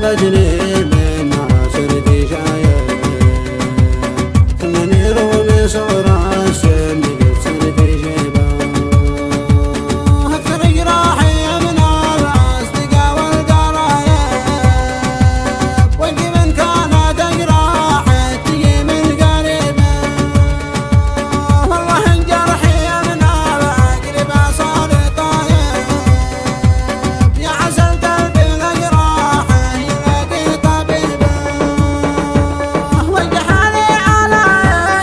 تعبتني من عصرتي شايب انني رومي صورة السن قد صرت شيبة اكثر جراحي من الاصدقاء والقرايب والقي من كانت جراحي تجي من قريبة والله ان جرحي من الاقرباء صار طايب يا عسل قلبي لجراحي يلاقي طبيبه والجحالي على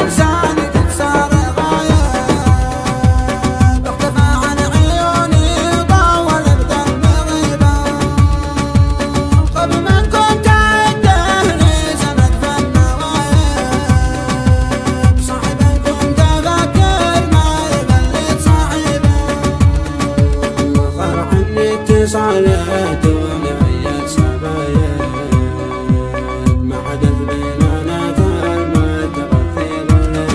انسان قد صار غايب اختفى عن عيوني وطول بدم غيبه قبل من كنت الدهر سند فن غايب صاحبا كنت افكر ما يبلد صاحبه فرح اني اتصالات ولعيت سبايا ما حدث بيننا تعلمت تغطي ظلمه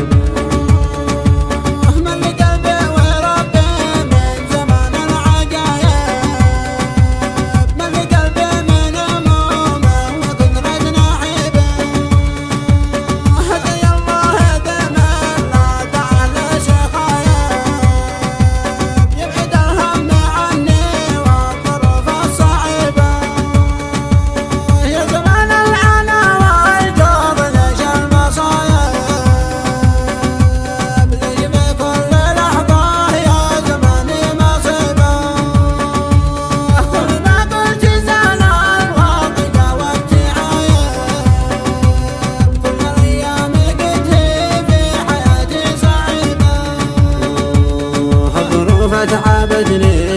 ملي قلبي وربي من زمان العجايب ملي قلبي من همومه وقدرة نحيبه هدي الله دمر لا تعالى شقايب يبعد الهم عني والظروف الصعيبة يا زمان العنا والجوب ليش المصايب لي بكل لحظة يا زماني مصيبة كل ما قلت زال الواقع والتعايب كل الأيام قد هي في حياتي صعيبة الظروف تعبتني